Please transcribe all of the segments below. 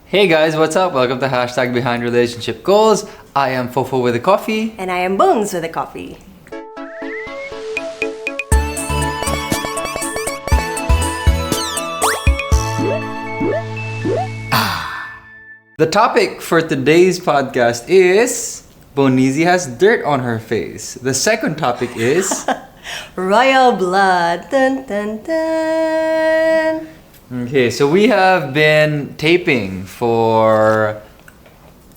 Hey guys, what's up? Welcome to Hashtag Behind Relationship Goals. I am Fofo with a coffee. And I am Bones with a coffee. The topic for today's podcast is Bonizi has dirt on her face. The second topic is Royal blood. Dun, dun, dun. Okay, so we have been taping for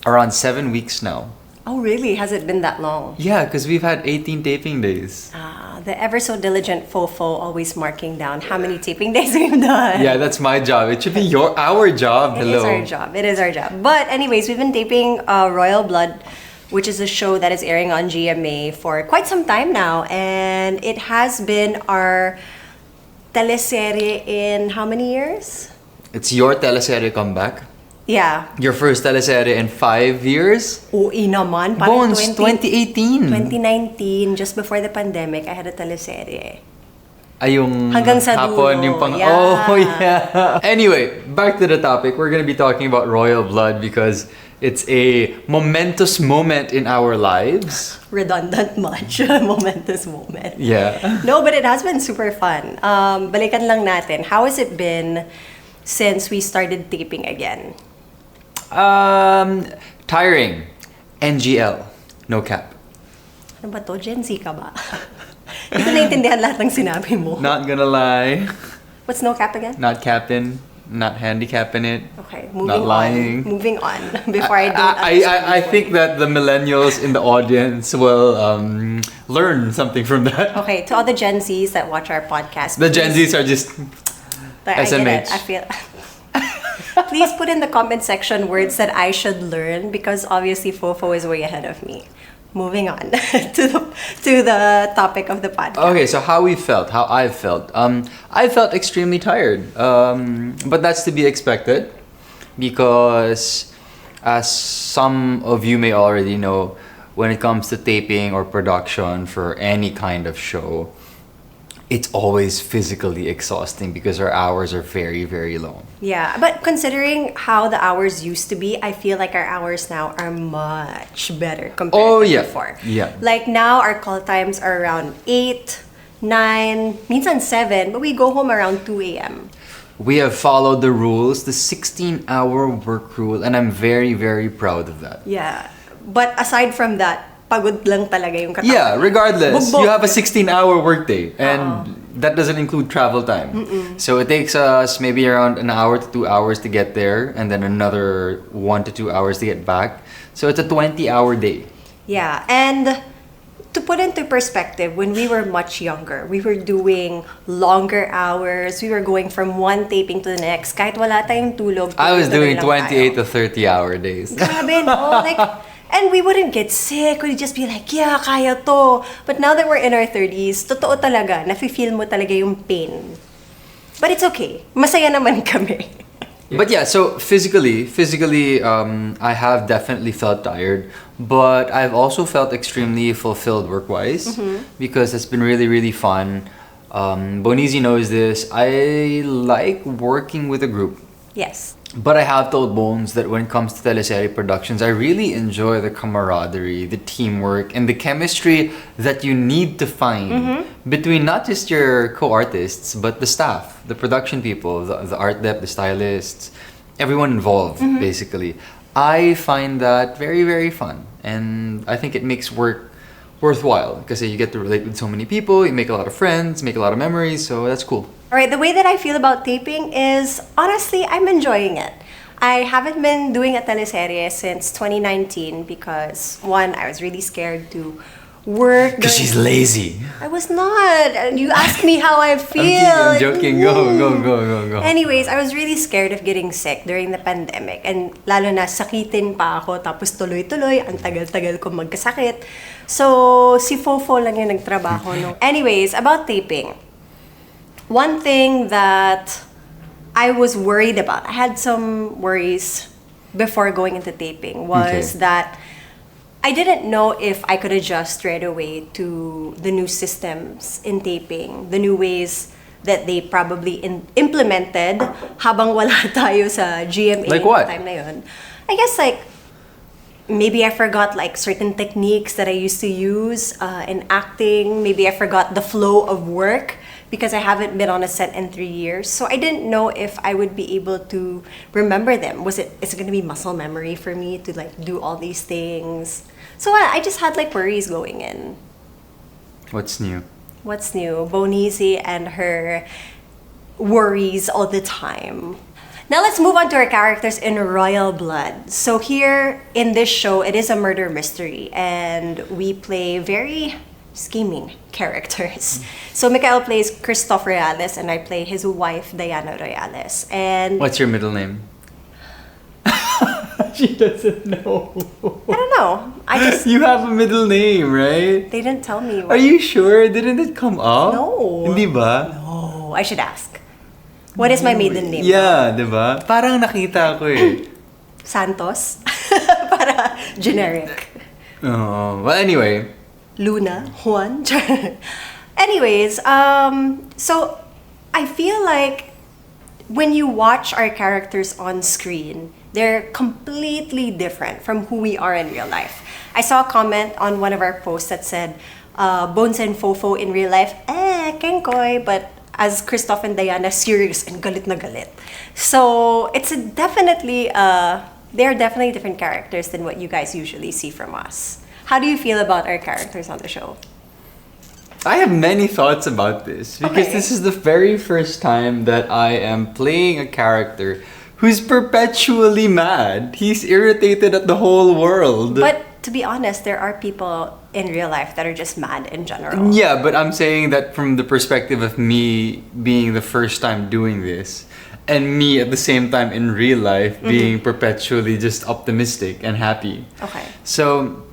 around 7 weeks now. Oh, really? Has it been that long? Yeah, because we've had 18 taping days. The ever so diligent Fofo always marking down how many taping days we've done. Yeah, that's my job. It should be our job. It is our job. It is our job. But anyways, we've been taping Royal Blood, which is a show that is airing on GMA for quite some time now. And it has been our teleserye in how many years? It's your teleserye comeback. Yeah. Your first teleserye in 5 years? Ui naman. Parang Bones, 2018. 2019, just before the pandemic, I had a teleserye. Ay, yung Hanggang sa hapon, dulo. yung pang... Yeah. Oh, yeah. Anyway, back to the topic. We're gonna be talking about Royal Blood because it's a momentous moment in our lives. Redundant much. Momentous moment. Yeah. No, but it has been super fun. Balikan lang natin. How has it been since we started taping again? Tiring. NGL. No cap. Ano ba to? Gen Z ka ba? Hindi ko naintindihan lahat ng sinabi mo. Not gonna lie. What's no cap again? Not capping. Not handicapping it. Okay, Not lying. Moving on. Before I don't I think that the millennials in the audience will learn something from that. Okay, to all the Gen Zs that watch our podcast. The Gen Zs are just I get SMH. it. I feel... Please put in the comment section words that I should learn because obviously Fofo is way ahead of me. Moving on to the topic of the podcast. Okay, so how I felt. I felt extremely tired. But that's to be expected because as some of you may already know, when it comes to taping or production for any kind of show, it's always physically exhausting because our hours are very, very long. Yeah, but considering how the hours used to be, I feel like our hours now are much better compared to before. Yeah. Like now, our call times are around 8, 9, minsan 7, but we go home around 2 a.m. We have followed the rules, the 16-hour work rule, and I'm very, very proud of that. Yeah, but aside from that, pagod lang talaga yung katawan. Yeah, regardless, Bugbog. you have a 16-hour workday, and that doesn't include travel time. So it takes us maybe around an hour to 2 hours to get there, and then another 1 to 2 hours to get back. So it's a 20-hour day. Yeah, and to put into perspective, when we were much younger, we were doing longer hours. We were going from one taping to the next. Kahit wala tayong tulog. I was doing tuloy-tuloy 28 lang to 30-hour days. Grabe, no? Like, and we wouldn't get sick. We'd just be like, yeah, kaya to. But now that we're in our 30s, totoo talaga, nafe-feel mo talaga yung pain. But it's okay. Masaya naman kami. But yeah, so physically, I have definitely felt tired, but I've also felt extremely fulfilled work-wise because it's been really, really fun. Bonizi knows this. I like working with a group. Yes. But I have told Bones that when it comes to teleserye productions, I really enjoy the camaraderie, the teamwork, and the chemistry that you need to find between not just your co-artists, but the staff, the production people, the art dep, the stylists, everyone involved, basically. I find that very, very fun. And I think it makes work worthwhile because you get to relate with so many people, you make a lot of friends, make a lot of memories, so that's cool. All right, the way that I feel about taping is, honestly, I'm enjoying it. I haven't been doing a teleserye since 2019 because, one, I was really scared to work. Because she's lazy. I was not. You asked me how I feel. I'm joking. Go. Anyways, I was really scared of getting sick during the pandemic. And lalo na sakitin pa ako, tapos tuloy-tuloy, ang tagal-tagal ko magkasakit. So, si Fofo lang yung nagtrabaho. No? Anyways, about taping. One thing that I was worried about, I had some worries before going into taping, was that I didn't know if I could adjust right away to the new systems in taping, the new ways that they probably implemented habang wala tayo sa GMA Like what? time na yun. I guess like maybe I forgot like certain techniques that I used to use in acting. Maybe I forgot the flow of work because I haven't been on a set in 3 years. So I didn't know if I would be able to remember them. Is it going to be muscle memory for me to like do all these things? So I just had like worries going in. What's new? What's new? Bonisi and her worries all the time. Now let's move on to our characters in Royal Blood. So here in this show, it is a murder mystery and we play very scheming characters. So Mikael plays Christoph Reales and I play his wife, Diana Reales. And What's your middle name? She doesn't know. I don't know. You have a middle name, right? They didn't tell me. Are you sure? Didn't it come up? No. Hindi ba? No, I should ask. What is my maiden name? Yeah, di ba? Parang nakita ko eh. Santos? Para generic. Oh, well, anyway. Luna, Juan. Anyways, so I feel like when you watch our characters on screen, they're completely different from who we are in real life. I saw a comment on one of our posts that said, Bones and Fofo in real life, kengkoy, but as Christoph and Diana, serious and galit na galit. So it's they're definitely different characters than what you guys usually see from us. How do you feel about our characters on the show? I have many thoughts about this because Okay. this is the very first time that I am playing a character who's perpetually mad. He's irritated at the whole world. But to be honest, there are people in real life that are just mad in general. Yeah, but I'm saying that from the perspective of me being the first time doing this, and me at the same time in real life being perpetually just optimistic and happy. Okay. So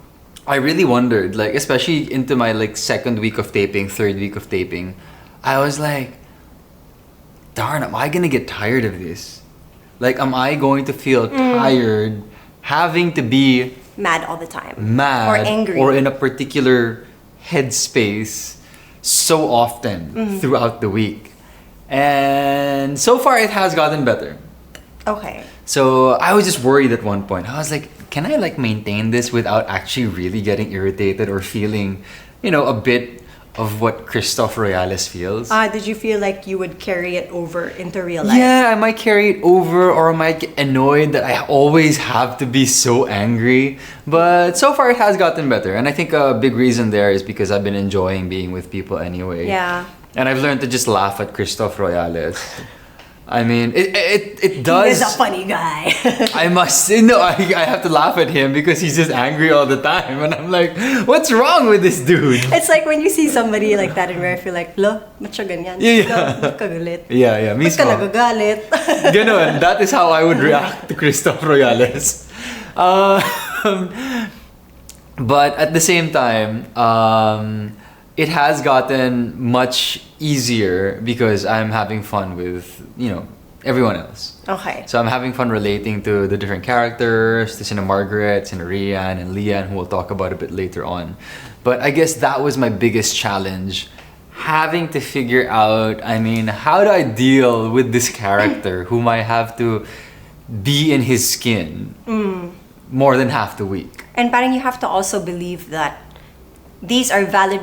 I really wondered, like, especially into my like second week of taping, third week of taping, I was like, darn, am I gonna get tired of this? Like, am I going to feel tired having to be Mad all the time. mad Or angry. or in a particular headspace so often throughout the week? And so far it has gotten better. Okay. So I was just worried at one point. I was like, can I like maintain this without actually really getting irritated or feeling, a bit of what Christoph Reales feels? Did you feel like you would carry it over into real life? Yeah, I might carry it over or I might get annoyed that I always have to be so angry. But so far it has gotten better. And I think a big reason there is because I've been enjoying being with people anyway. Yeah. And I've learned to just laugh at Christoph Royales. I mean, it does. He's a funny guy. I must say, no, I have to laugh at him because he's just angry all the time. And I'm like, what's wrong with this dude? It's like when you see somebody like that in real life, you're like, lo, ba't siya ganyan? Yeah. Ba't ka galit? Yeah, Ba't mismo. ka nagagalit? Ganon, that is how I would react to Christoph Royales. But at the same time, it has gotten much easier because I'm having fun with, everyone else. Okay. So I'm having fun relating to the different characters, to Sina Margaret, Sina Rhian, and Leanne, who we'll talk about a bit later on. But I guess that was my biggest challenge. Having to figure out, how do I deal with this character whom I have to be in his skin more than half the week? And parang you have to also believe that these are valid.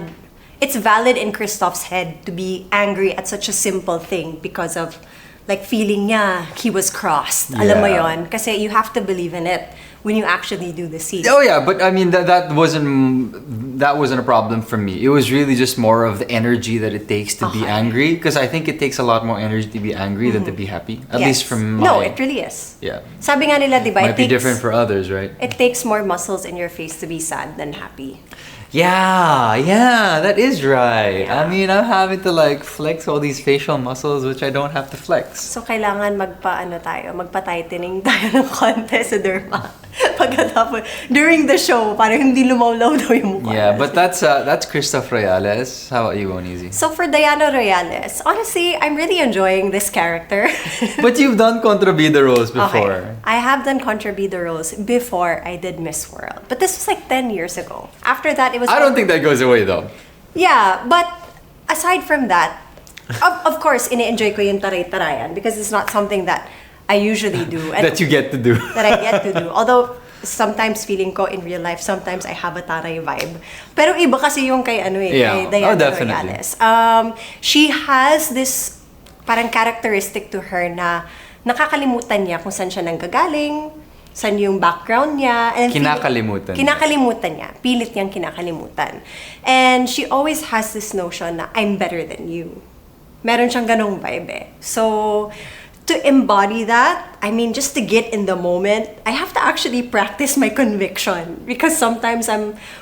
It's valid in Christoph's head to be angry at such a simple thing because of like feeling niya he was crossed. Alam mo Yeah. yon? Kasi you have to believe in it when you actually do the scene. Oh yeah, but that wasn't a problem for me. It was really just more of the energy that it takes to be Okay. angry, because I think it takes a lot more energy to be angry than to be happy. At Yes. least from my... No, it really is. Yeah. Sabi nga nila, di ba, Might be different for others, right? it takes more muscles in your face to be sad than happy. Yeah, that is right. Yeah. I'm having to like flex all these facial muscles which I don't have to flex. So, kailangan magpa-tightening tayo ng konti sa derma. Pagkatapos, during the show, parang hindi lumawlaw daw yung mukha. Yeah, but that's Christoph Reales. How about you, Onizi? So, for Diana Reales, honestly, I'm really enjoying this character. But you've done contrabida roles before. Okay. I have done contrabida roles before I did Miss World. But this was like 10 years ago. After that, it was... I don't think that goes away though. Yeah, but aside from that, Of course, ini-enjoy ko yung taray-tarayan because it's not something that I usually do. And That you get to do. that I get to do. Although, sometimes feeling ko in real life, sometimes I have a taray vibe. Pero iba kasi yung kay Yeah. kay Diana Definitely. Royales. She has this parang characteristic to her na nakakalimutan niya kung saan siya nanggagaling, saan yung background niya. And Kinakalimutan. Kinakalimutan niya. Pilit niyang kinakalimutan. And she always has this notion na, I'm better than you. Meron siyang ganong vibe eh. So, to embody that, I mean, just to get in the moment, I have to actually practice my conviction. Because sometimes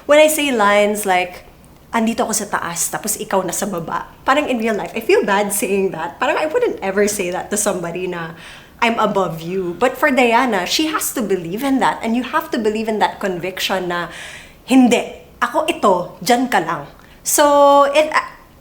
when I say lines like, andito ako sa taas, tapos ikaw nasa baba. Parang in real life, I feel bad saying that. Parang I wouldn't ever say that to somebody na, I'm above you. But for Diana, she has to believe in that. And you have to believe in that conviction na, hindi, ako ito, dyan ka lang. So,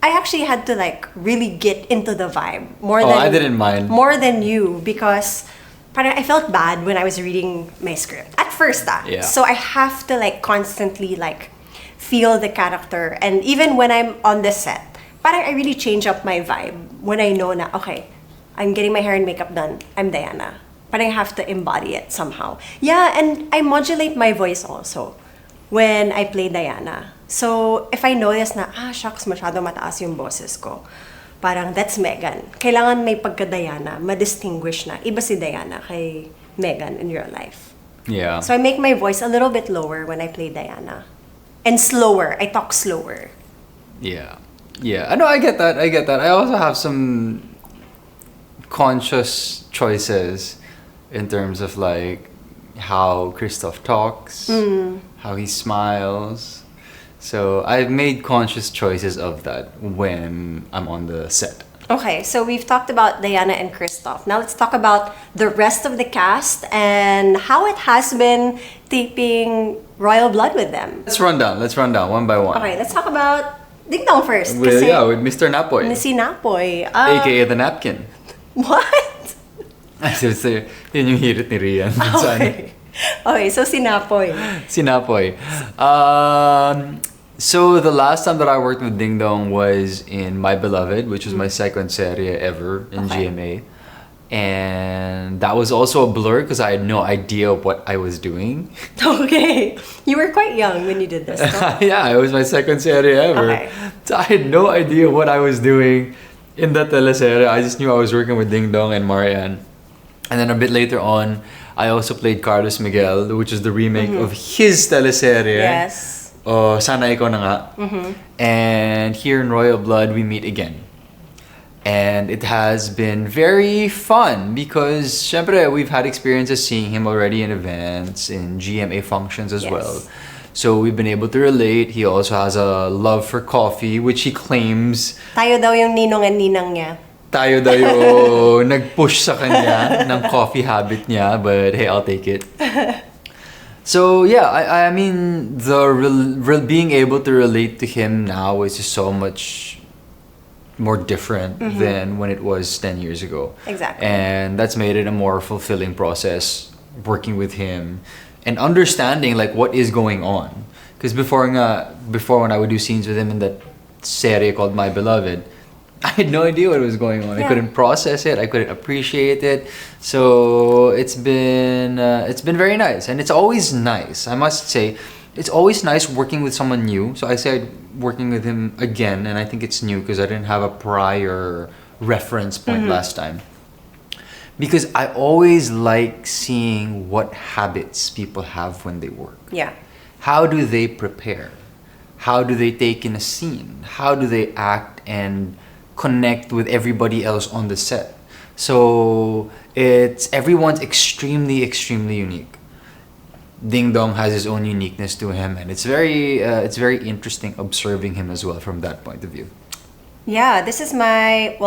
I actually had to like really get into the vibe more than I didn't mind. More than you because parang I felt bad when I was reading my script. At first, Yeah. So I have to like constantly like feel the character, and even when I'm on the set, parang I really change up my vibe when I know na okay, I'm getting my hair and makeup done. I'm Diana. Parang I have to embody it somehow. Yeah, and I modulate my voice also when I play Diana. So, if I notice na, shucks, masyado mataas yung boses ko, parang that's Megan. Kailangan may pagka-Diana, ma-distinguish na. Iba si Diana kay Megan in real life. Yeah. So, I make my voice a little bit lower when I play Diana. And slower. I talk slower. Yeah. Yeah. I know, I get that. I also have some conscious choices in terms of like how Christoph talks, how he smiles. So I've made conscious choices of that when I'm on the set. Okay, so we've talked about Diana and Christoph. Now let's talk about the rest of the cast and how it has been taping Royal Blood with them. Let's run down one by one. Okay, let's talk about Dingdong first. With kasi Mr. Napoy, si Napoy. aka the napkin. What? So, yun yung hirit ni Rhian. Okay, so si Napoy. Si Napoy. So the last time that I worked with Dingdong was in My Beloved, which was my second serie ever in GMA. And that was also a blur because I had no idea what I was doing. Okay. You were quite young when you did this, no? Yeah, it was my second serie ever. Okay. So I had no idea what I was doing in that teleserie. I just knew I was working with Dingdong and Marian. And then a bit later on, I also played Carlos Miguel, which is the remake of his teleserye. Yes. Sana Ikaw Na Nga. And here in Royal Blood, we meet again. And it has been very fun because, syempre, we've had experiences seeing him already in events, in GMA functions as well. So we've been able to relate. He also has a love for coffee, which he claims. Tayo daw yung ninong and ninang niya. Tayo daw yung nag-push sa kanya ng coffee habit niya, but hey, I'll take it. So yeah, I mean, being able to relate to him now is just so much more different than when it was 10 years ago. Exactly. And that's made it a more fulfilling process working with him and understanding like what is going on. Because before when I would do scenes with him in that serie called My Beloved, I had no idea what was going on. Yeah. I couldn't process it. I couldn't appreciate it. So it's been very nice, and it's always nice. I must say, it's always nice working with someone new. So I said working with him again, and I think it's new because I didn't have a prior reference point last time. Because I always like seeing what habits people have when they work. Yeah. How do they prepare? How do they take in a scene? How do they act and connect with everybody else on the set? So everyone's extremely unique. Dingdong has his own uniqueness to him, and it's very interesting observing him as well from that point of view. Yeah, this is my,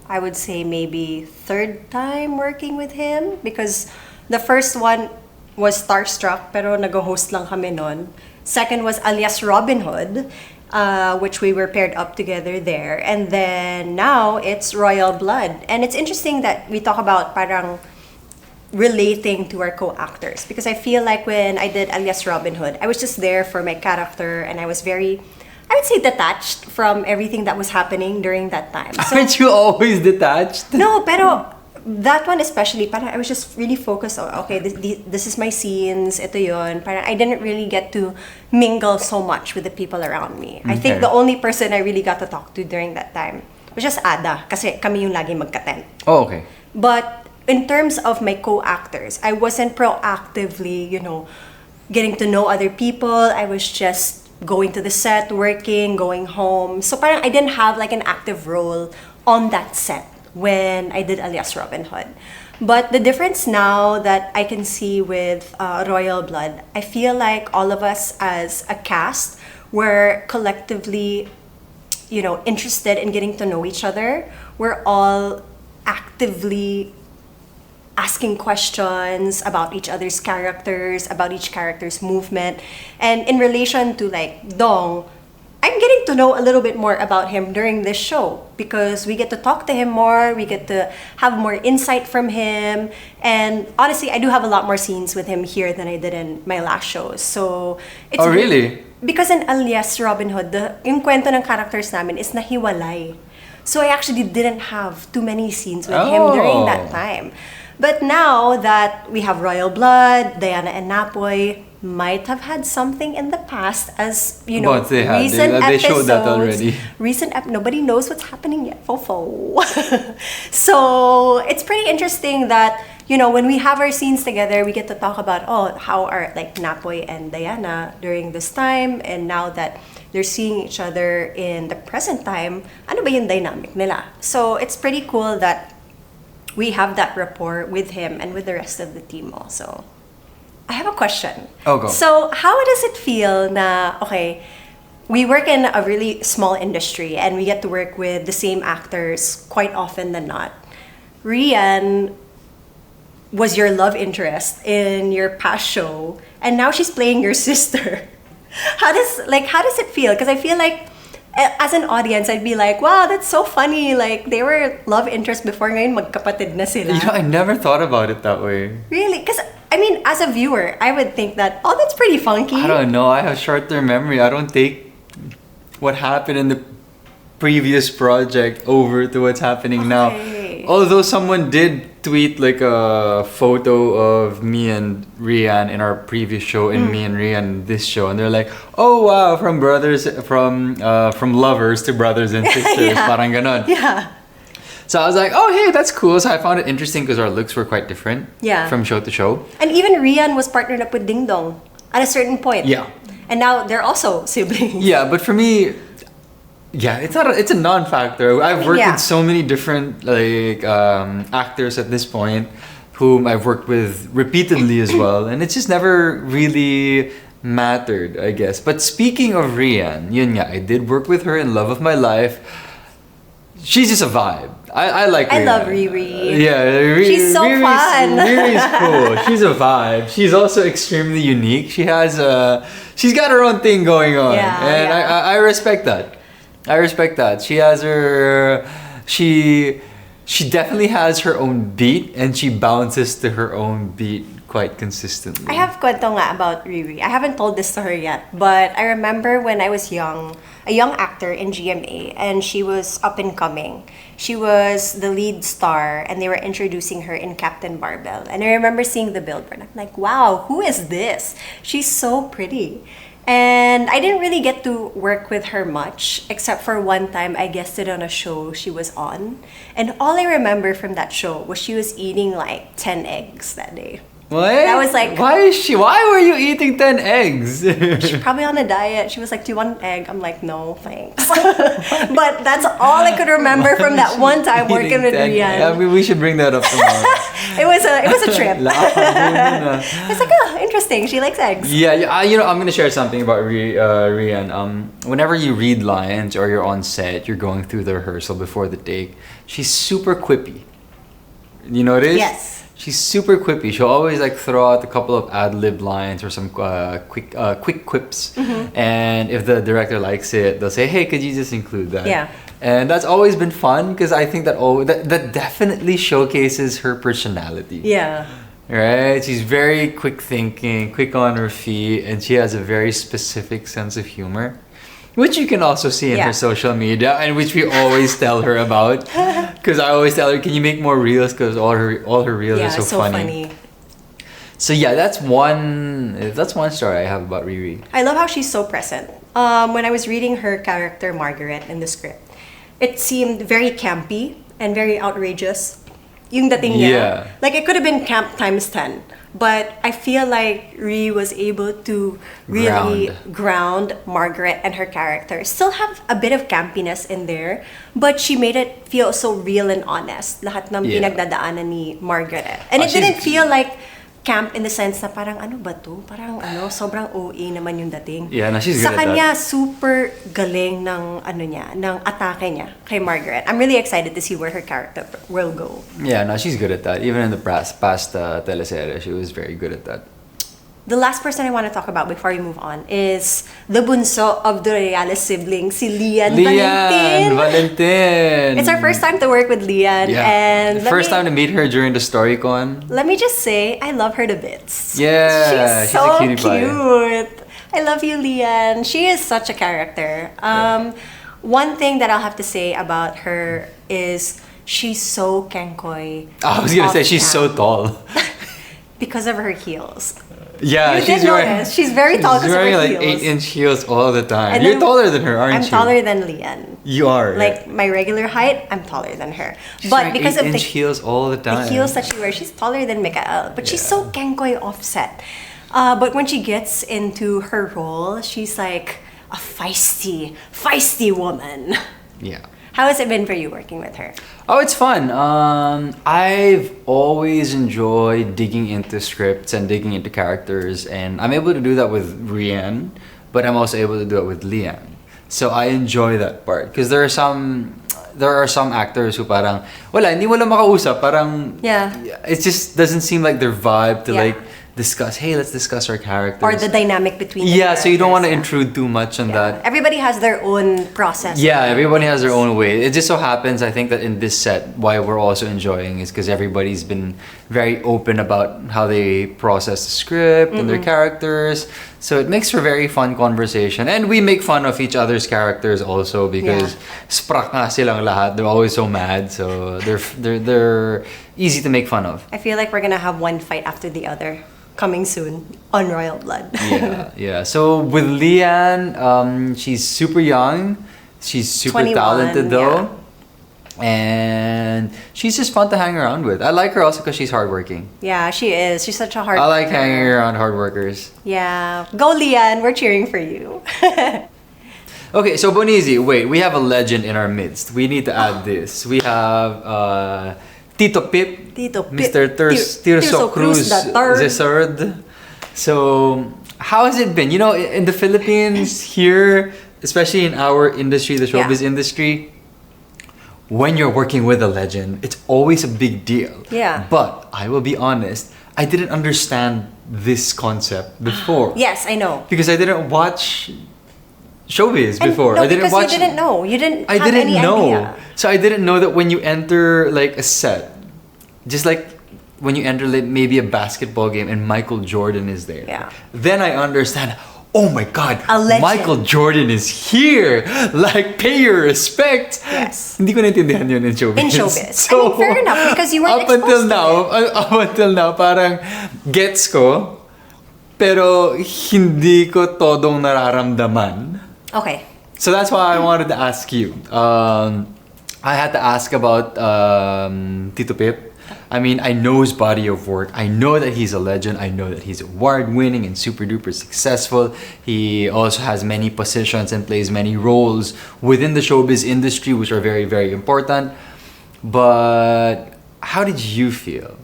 I would say maybe third time working with him because the first one was Starstruck pero nag-host lang kami nun. Second was Alias Robin Hood, which we were paired up together there. And then now it's Royal Blood. And it's interesting that we talk about parang relating to our co-actors because I feel like when I did Alias Robin Hood, I was just there for my character and I was very I would say detached from everything that was happening during that time. So, Aren't you always detached? no, pero that one especially, parang I was just really focused on, okay, this is my scenes, ito yun. Parang I didn't really get to mingle so much with the people around me. I think Okay. the only person I really got to talk to during that time was just Ada, kasi kami yung lagi magka-tent. Oh, okay. But in terms of my co-actors, I wasn't proactively, getting to know other people. I was just going to the set, working, going home. So parang I didn't have like an active role on that set when I did Alias Robin Hood. But the difference now that I can see with Royal Blood, I feel like all of us as a cast were collectively, interested in getting to know each other. We're all actively asking questions about each other's characters, about each character's movement. And in relation to like Dong, I'm getting to know a little bit more about him during this show because we get to talk to him more, we get to have more insight from him. And honestly, I do have a lot more scenes with him here than I did in my last shows. So it's Oh, really? Because in Alias Robin Hood, yung kwento ng characters namin is nahiwalay. So I actually didn't have too many scenes with him during that time. But now that we have Royal Blood, Diana and Napoy might have had something in the past as, But they had. recent They showed that episodes. already. Nobody knows what's happening yet, fofo. So it's pretty interesting that, when we have our scenes together, we get to talk about, how are like Napoy and Diana during this time, and now that they're seeing each other in the present time, ano ba yung dynamic nila? So it's pretty cool that we have that rapport with him and with the rest of the team also. I have a question. Oh, go. So how does it feel na, okay, we work in a really small industry and we get to work with the same actors quite often than not. Rhian was your love interest in your past show, and now she's playing your sister. How does it feel? Because I feel like as an audience, I'd be like, wow, that's so funny. Like, they were love interests before, ngayon magkapatid na sila. I never thought about it that way. Really? Because, as a viewer, I would think that, that's pretty funky. I don't know. I have short-term memory. I don't take what happened in the previous project over to what's happening now. Although someone did tweet like a photo of me and Rhian in our previous show and me and Rhian this show, and they're like, "Oh wow, from lovers to brothers and sisters." Yeah. Parang ganon. Yeah. So I was like, "Oh hey, that's cool." So I found it interesting because our looks were quite different. Yeah. From show to show. And even Rhian was partnered up with Dingdong at a certain point. Yeah. And now they're also siblings. Yeah, but for me, it's a non-factor. I've worked Yeah. with so many different actors at this point, whom I've worked with repeatedly as well, and it's just never really mattered, I guess. But speaking of Rhian, yun nga, I did work with her in Love of My Life. She's just a vibe. I like I Rhian. love Riri. Yeah, She's so fun. Riri's cool. She's a vibe. She's also extremely unique. She's got her own thing going on, Yeah, and yeah. I respect that. I respect that. She has her. She definitely has her own beat, and she bounces to her own beat quite consistently. I have kwento nga about Riri. I haven't told this to her yet, but I remember when I was young, a young actor in GMA, and she was up and coming. She was the lead star, and they were introducing her in Captain Barbell. And I remember seeing the billboard. I'm like, wow, who is this? She's so pretty. And I didn't really get to work with her much, except for one time I guested on a show she was on. And all I remember from that show was she was eating like 10 eggs that day. What? That was like- Why were you eating 10 eggs? She's probably on a diet. She was like, do you want an egg? I'm like, no, thanks. But that's all I could remember from that one time working with Eating 10 Rhian. Yeah, we should bring that up tomorrow. It was a trip. Yeah, It's like, interesting. She likes eggs. I'm gonna share something about Rhian. Whenever you read lines or you're on set, you're going through the rehearsal before the take. She's super quippy. You notice? Yes. She's super quippy. She'll always like throw out a couple of ad-lib lines or some quick quips. And if the director likes it, they'll say, "Hey, could you just include that?" Yeah. And that's always been fun because I think that definitely showcases her personality. Yeah. Right? She's very quick thinking, quick on her feet, and she has a very specific sense of humor. Which you can also see in her social media, and which we always tell her about. Because I always tell her, can you make more reels? Because all her reels are so funny. So yeah, that's one story I have about Riri. I love how she's so present. When I was reading her character Margaret in the script, it seemed very campy and very outrageous. Yung dating niya. Like, it could have been camp times 10. But I feel like Rhi was able to really ground Margaret and her character. Still have a bit of campiness in there, but she made it feel so real and honest. Lahat ng pinagdadaanan ni Margaret. And it didn't feel like camp in the sense na parang ano ba to? Parang sobrang OA naman yung dating. Yeah, no, she's good Sa kanya, super galing ng ng atake niya kay Margaret. I'm really excited to see where her character will go. Yeah, no, she's good at that. Even in the past teleserye, she was very good at that. The last person I want to talk about before we move on is the bunso of the Reales siblings, si Leanne Valentin. It's our first time to work with Leanne. Yeah. And first time to meet her during the StoryCon. Let me just say, I love her to bits. Yeah, she's so a cutie cute. pie. I love you, Leanne. She is such a character. One thing that I'll have to say about her is she's so kenkoy. I was gonna say she's so tall. Because of her heels. Yeah, she's very tall because of her wearing like heels. 8-inch heels all the time. And You're taller than her, aren't you? I'm taller than Leanne. You are. Like, my regular height, I'm taller than her. She's but wearing because of 8-inch heels all the time. The heels that she wears, she's taller than Mikael. But she's so kenkoy offset. But when she gets into her role, she's like a feisty woman. Yeah. How has it been for you working with her? Oh, it's fun. I've always enjoyed digging into scripts and digging into characters, and I'm able to do that with Rhian, but I'm also able to do it with Leanne. So I enjoy that part because there are some actors who parang hindi mo lang makausap, parang it just doesn't seem like their vibe to like discuss, hey, let's discuss our characters. Or the dynamic between the so you don't want to intrude too much on that. Everybody has their own process. Yeah, everybody has their own way. It just so happens, I think, that in this set, why we're also enjoying is because everybody's been very open about how they process the script and their characters. So it makes for very fun conversation. And we make fun of each other's characters also because sprak nga silang lahat. They're always so mad. So they're easy to make fun of. I feel like we're going to have one fight after the other. Coming soon on Royal Blood. Yeah. So with Leanne, she's super young. She's super 21, talented though. And she's just fun to hang around with. I like her also because she's hardworking. Yeah, she is. She's such a hard worker. I like hanging around hard workers. Yeah. Go Leanne, we're cheering for you. Okay, so Bonizi, wait, we have a legend in our midst. We need to add this. We have Tito Pip, Mr. Tirso Cruz III. So, how has it been? You know, in the Philippines, here, especially in our industry, the showbiz industry, when you're working with a legend, it's always a big deal. Yeah. But I will be honest, I didn't understand this concept before. Yes, I know. Because I didn't watch showbiz before. No, I didn't watch. You didn't know. You didn't. I didn't know. Idea. So I didn't know that when you enter like a set, just like when you enter like maybe a basketball game and Michael Jordan is there. Yeah. Then I understand. Oh my God! A legend. Michael Jordan is here. Like, pay your respect. Yes. Hindi ko naintindihan yun in showbiz. In showbiz. So, I mean, fair enough because you weren't exposed up until now, parang gets ko, pero hindi ko todong nararamdaman. Okay. So that's why I wanted to ask you. I had to ask about Tito Pip. I mean, I know his body of work. I know that he's a legend. I know that he's award-winning and super duper successful. He also has many positions and plays many roles within the showbiz industry, which are very, very important. But how did you feel?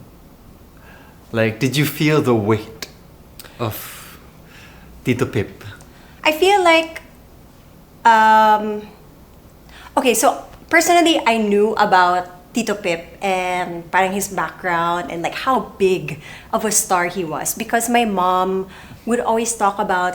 Like, did you feel the weight of Tito Pip? I feel like, okay, so personally, I knew about Tito Pip and parang his background and like how big of a star he was because my mom would always talk about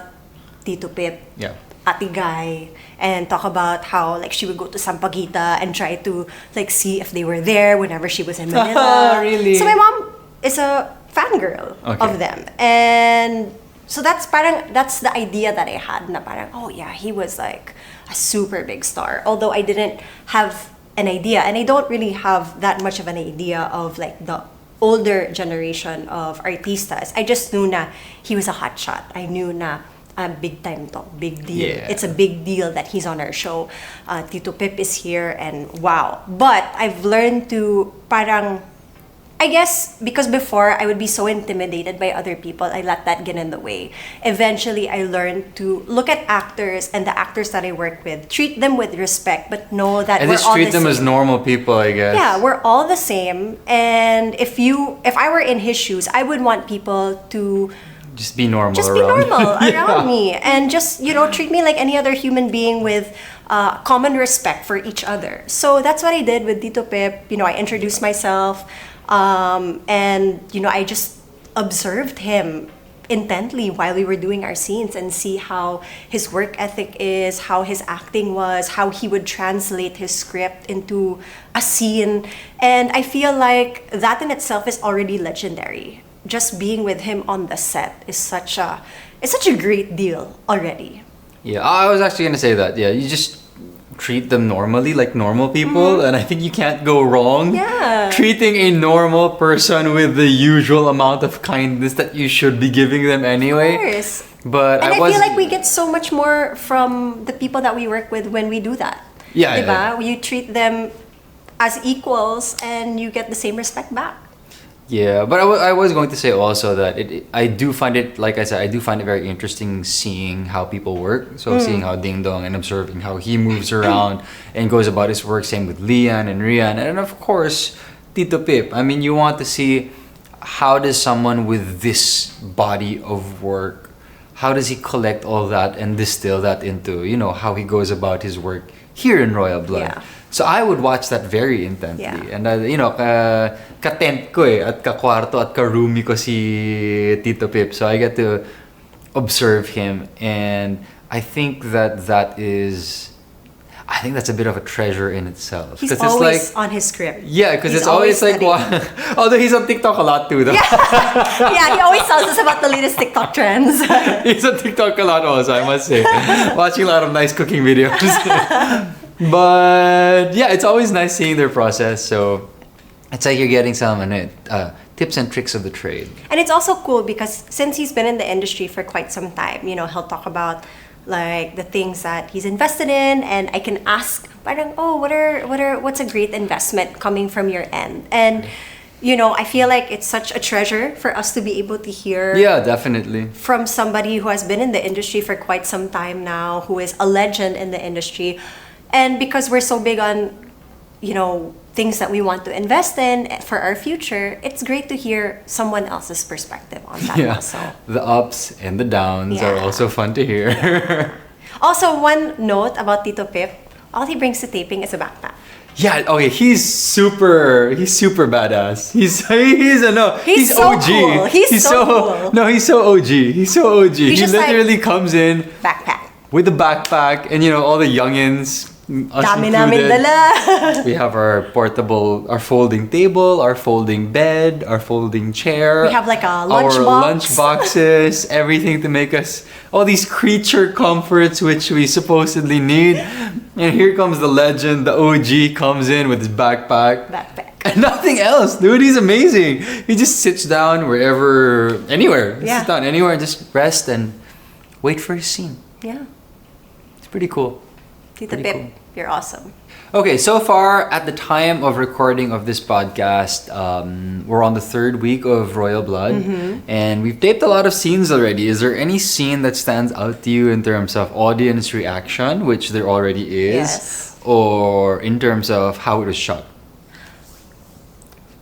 Tito Pip, Ate Guy, and talk about how like she would go to Sampaguita and try to like see if they were there whenever she was in Manila. Really? So my mom is a fangirl of them, and So that's the idea that I had na parang, oh yeah, he was like a super big star. Although I didn't have an idea, and I don't really have that much of an idea of like the older generation of artistas. I just knew na he was a hotshot. I knew na big time to, big deal. Yeah. It's a big deal that he's on our show. Tito Pip is here, and wow. But I've learned to parang, I guess because before I would be so intimidated by other people, I let that get in the way. Eventually, I learned to look at actors and the actors that I work with, treat them with respect, but know that And we're just all treat the them same. as normal people, I guess. Yeah, we're all the same. And if I were in his shoes, I would want people to Just be normal just around. be normal Yeah. around me, and just treat me like any other human being with common respect for each other. So that's what I did with Tito Pip. I introduced myself, and I just observed him intently while we were doing our scenes and see how his work ethic is, how his acting was, how he would translate his script into a scene. And I feel like that in itself is already legendary. Just being with him on the set is such a great deal already. Yeah, I was actually gonna say that. Yeah, you just treat them normally, like normal people, and I think you can't go wrong. Yeah. Treating a normal person with the usual amount of kindness that you should be giving them anyway. Of course. But And I was feel like we get so much more from the people that we work with when we do that. Yeah, Diba? yeah. You treat them as equals and you get the same respect back. Yeah, but I was going to say also that I do find it, like I said, I do find it very interesting seeing how people work. So seeing how Dingdong and observing how he moves around and goes about his work. Same with Leanne and Rhian, and of course Tito Pip. I mean, you want to see how does someone with this body of work, how does he collect all that and distill that into how he goes about his work here in Royal Blood. Yeah. So I would watch that very intently. Yeah. And ka-tent ko at ka-kwarto at ka-roomie ko si Tito Pip. So I get to observe him, and I think that's a bit of a treasure in itself. He's 'Cause always on his script. yeah, because He's it's always like studying. although he's on TikTok a lot too though. Yeah, he always tells us about the latest TikTok trends. He's on TikTok a lot also, I must say. Watching a lot of nice cooking videos. But yeah, it's always nice seeing their process. So it's like you're getting some tips and tricks of the trade. And it's also cool because since he's been in the industry for quite some time, he'll talk about like the things that he's invested in, and I can ask, parang, oh, what's a great investment coming from your end? And I feel like it's such a treasure for us to be able to hear Yeah, definitely. from somebody who has been in the industry for quite some time now, who is a legend in the industry. And because we're so big on, things that we want to invest in for our future, it's great to hear someone else's perspective on that Yeah. also. The ups and the downs are Yeah. also fun to hear. Also, one note about Tito Pip, all he brings to taping is a backpack. Yeah, okay, he's super badass. He's He's so OG. cool. He's so cool. No, he's so OG. He's so OG. He just like- literally comes in Backpack. with the backpack and all the youngins, us Dami namin included. dala. We have our folding table, our folding bed, our folding chair. We have like a our lunch box. lunch boxes, everything to make us all these creature comforts which we supposedly need. And here comes the legend, the OG comes in with his backpack. Backpack. And nothing else, dude. He's amazing. He just sits down anywhere. He Yeah. sits down anywhere and just rest and wait for his scene. Yeah. It's pretty cool. Tito Pretty Pip, cool. you're awesome. Okay, so far at the time of recording of this podcast, we're on the 3rd week of Royal Blood, and we've taped a lot of scenes already. Is there any scene that stands out to you in terms of audience reaction, which there already is, Yes. or in terms of how it was shot?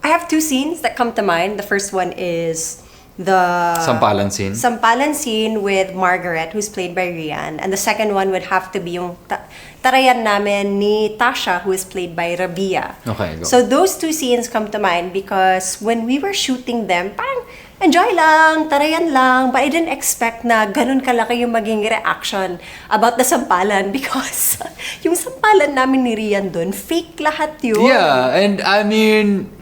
I have 2 scenes that come to mind. The first one is the Sampalan scene. Sampalan scene with Margaret, who's played by Rhian. And the second one would have to be yung tarayan namin ni Tasha, who is played by Rabia. Okay, go. So those 2 scenes come to mind because when we were shooting them, parang enjoy lang, tarayan lang. But I didn't expect na ganun kalaki yung maging reaction about the Sampalan because yung Sampalan namin ni Rhian dun, fake lahat yun. Yeah, and I mean,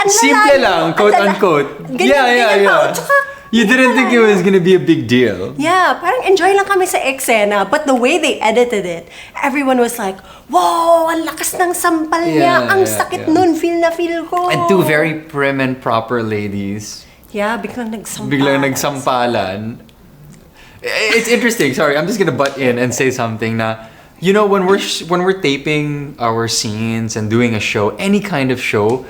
Ang simple lalayo, lang, ang quote-unquote. Ganyan, ganyan pa. Tsaka, You didn't think it was gonna be a big deal. Yeah, parang enjoy lang kami sa eksena. But the way they edited it, everyone was like, wow, ang lakas ng sampal niya. Ang sakit nun, feel na feel ko. And two very prim and proper ladies. Yeah, biglang nagsampalan. Biglang nagsampalan. It's interesting. Sorry, I'm just gonna butt in and say something na, you know, when we're taping our scenes and doing a show, any kind of show,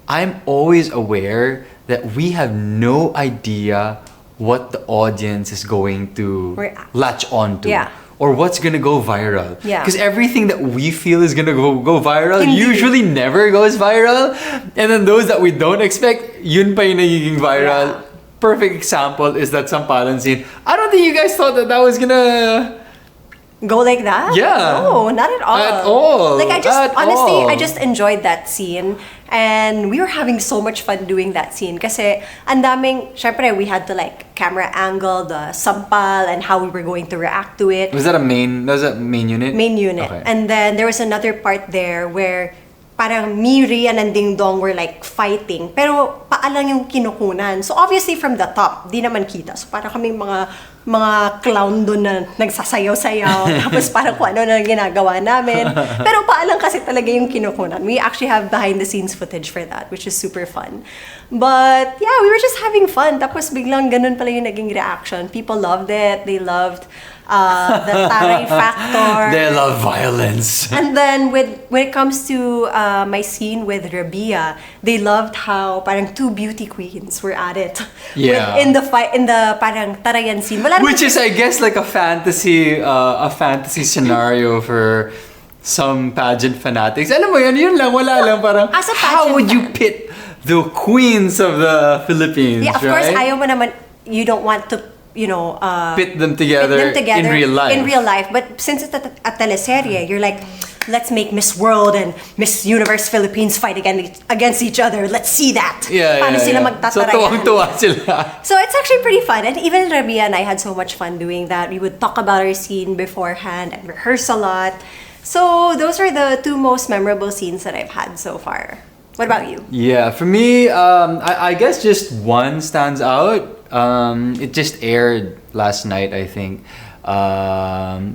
I'm always aware that we have no idea what the audience is going to latch on to. Yeah. Or what's gonna go viral. Yeah. Because everything that we feel is gonna go viral usually never goes viral. And then those that we don't expect, yun pa yung nagiging viral. Yeah. Perfect example is that sampalan scene. I don't think you guys thought that was gonna go like that? Yeah. No, not at all. At all. Like I At just enjoyed that scene. And we were having so much fun doing that scene. Kasi ang daming, syempre we had to like camera angle, the sampal, and how we were going to react to it. Was that main unit? Main unit. Okay. And then there was another part there where parang me, Rhian, and Dingdong were like fighting. Pero paalang yung kinukunan. So obviously from the top, di naman kita. So parang kaming mga clown doon na nagsasayaw-sayaw. Tapos parang kung ano na ginagawa namin. Pero paalang kasi talaga yung kinukunan. We actually have behind the scenes footage for that, which is super fun. But yeah, we were just having fun. Tapos biglang ganun pala yung naging reaction. People loved it. They loved the taray factor. They love violence. And then when it comes to my scene with Rabia, they loved how parang two beauty queens were at it. Yeah. In the parang tarayan scene. Which is, I guess, like a fantasy scenario for some pageant fanatics. Alam mo yun lang, wala lang. Parang, as a how would you pit the queens of the Philippines, yeah, of right? course, ayaw mo naman, you don't want to, pit them together in real life. In real life. But since it's a teleserye, you're like, let's make Miss World and Miss Universe Philippines fight against each other. Let's see that. Paano sila magtatarayan. So tuwang-tuwa sila. So it's actually pretty fun. And even Rabia and I had so much fun doing that. We would talk about our scene beforehand and rehearse a lot. So those are the two most memorable scenes that I've had so far. What about you? Yeah, for me, I guess just one stands out. It just aired last night, I think.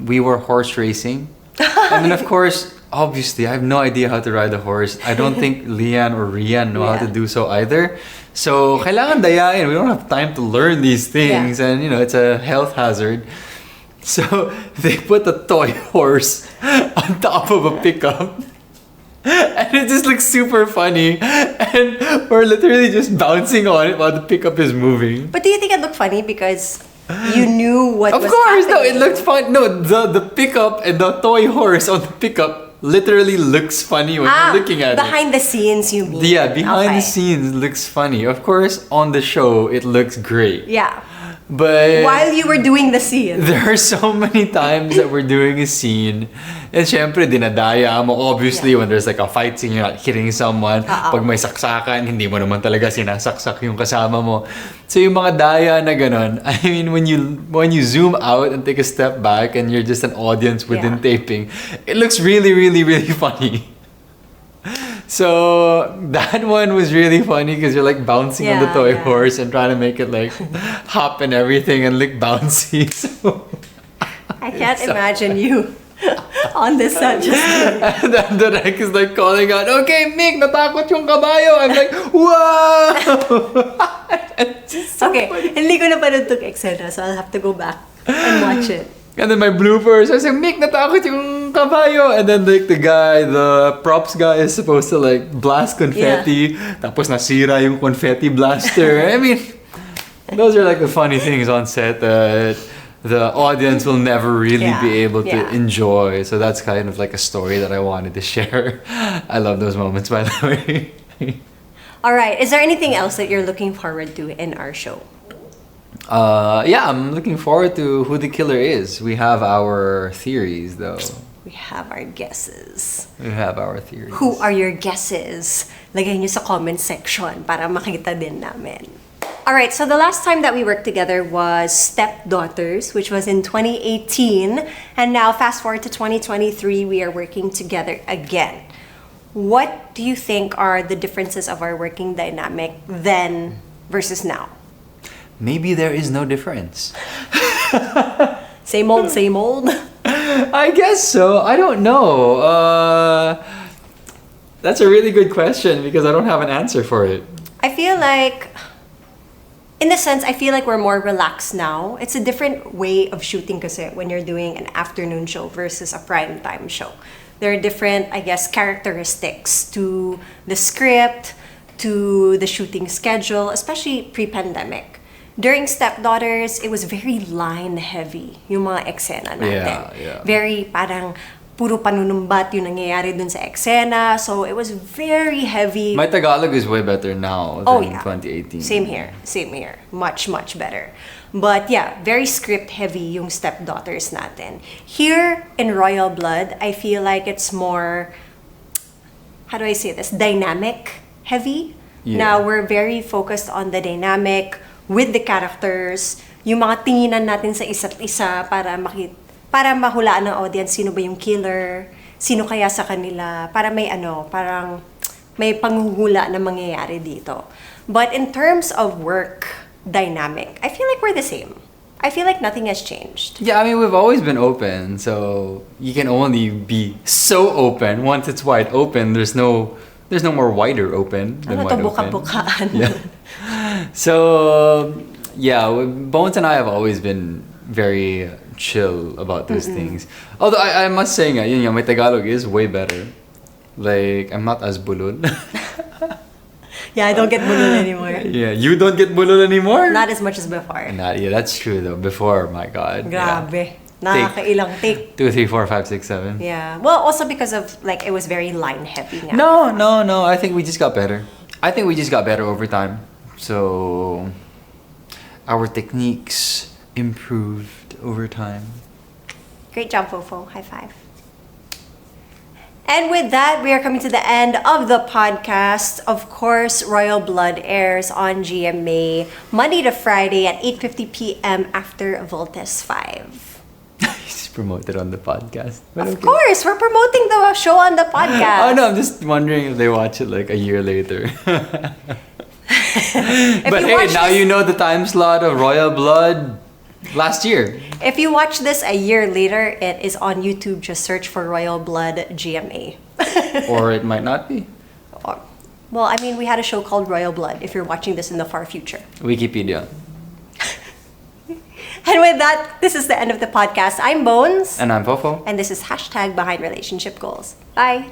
We were horse racing. And then, of course, obviously, I have no idea how to ride a horse. I don't think Leanne or Rhian know how to do so either. So, kailangan dayain. We don't have time to learn these things. Yeah. And, it's a health hazard. So, they put a toy horse on top of a pickup. And it just looks super funny. And we're literally just bouncing on it while the pickup is moving. But do you think it looked funny because you knew what was happening? Of course, no, it looked fun. No, the pickup and the toy horse on the pickup literally looks funny when you're looking at it. Behind the scenes, you mean? Yeah, behind the scenes looks funny. Of course, on the show, it looks great. Yeah. But while you were doing the scene, there are so many times that we're doing a scene, and syempre dinadaya mo. Obviously, when there's like a fight scene, you're not hitting someone. Pag may saksakan, hindi mo naman talaga sinasaksak yung kasama mo. So yung mga daya na ganon, I mean, when you zoom out and take a step back, and you're just an audience within taping, it looks really, really, really funny. So that one was really funny because you're like bouncing on the toy horse and trying to make it like hop and everything and look bouncy. So I can't imagine you on the set just and then the Rek is like calling out, "Okay, Mick, natakot yung kabayo." I'm like, "Wow!" So okay, hindi ko na panood tong eksena, so I'll have to go back and watch it. And then my bloopers, I was like, "Mick, natakot yung kabayo." And then like the props guy is supposed to like blast confetti. Tapos nasira yung confetti blaster. I mean, those are like the funny things on set that the audience will never really be able to enjoy. So that's kind of like a story that I wanted to share. I love those moments, by the way. All right. Is there anything else that you're looking forward to in our show? Yeah, I'm looking forward to who the killer is. We have our theories, though. We have our guesses. We have our theories. Who are your guesses? Lagay nyo sa comment section para makita din namin. Alright, so the last time that we worked together was Stepdaughters, which was in 2018. And now, fast forward to 2023, we are working together again. What do you think are the differences of our working dynamic then versus now? maybe there is no difference. Same old, same old. I guess so. I don't know. That's a really good question because I don't have an answer for it. I feel like, in the sense, I feel like we're more relaxed now. It's a different way of shooting kasi when you're doing an afternoon show versus a primetime show. There are different, I guess, characteristics to the script, to the shooting schedule, especially pre-pandemic. During Stepdaughters, it was very line-heavy, yung mga eksena natin. Yeah. Very parang puro panunumbat yung nangyayari dun sa eksena. So it was very heavy. My Tagalog is way better now than 2018. Same here. Much, much better. But yeah, very script-heavy yung Stepdaughters natin. Here in Royal Blood, I feel like it's more, how do I say this, dynamic-heavy. Yeah. Now, we're very focused on the dynamic with the characters, yung mga tinginan natin sa isa't isa para mahulaan ng audience sino ba yung killer, sino kaya sa kanila, para may parang may panghuhula na mangyayari dito. But in terms of work dynamic, I feel like we're the same. I feel like nothing has changed. Yeah, I mean, we've always been open, so you can only be so open. Once it's wide open, there's no more wider open than wide open. Buka-bukaan. Yeah. So, yeah, Bones and I have always been very chill about those things. Although I must say, my Tagalog is way better. Like, I'm not as bulol. Yeah, I don't get bulol anymore. Yeah, you don't get bulol anymore? Not as much as before. Yeah, that's true though. Before, my God. Grabe. Nakakailang take. 2, 3, 4, 5, 6, 7. Yeah. Well, also because of, like, it was very line-heavy nga. No. I think we just got better. I think we just got better over time. So, our techniques improved over time. Great job, Fofo. High five. And with that, we are coming to the end of the podcast. Of course, Royal Blood airs on GMA Monday to Friday at 8:50 p.m. after Voltes 5. Just promoted on the podcast. But Of course, we're promoting the show on the podcast. Oh no, I'm just wondering if they watch it like a year later. But hey, now you know the time slot of Royal Blood last year. If you watch this a year later, it is on YouTube. Just search for Royal Blood GMA. Or it might not be. Well, I mean, we had a show called Royal Blood if you're watching this in the far future. Wikipedia. And with that, this is the end of the podcast. I'm Bones. And I'm Fofo. And this is #Behind Relationship Goals. Bye.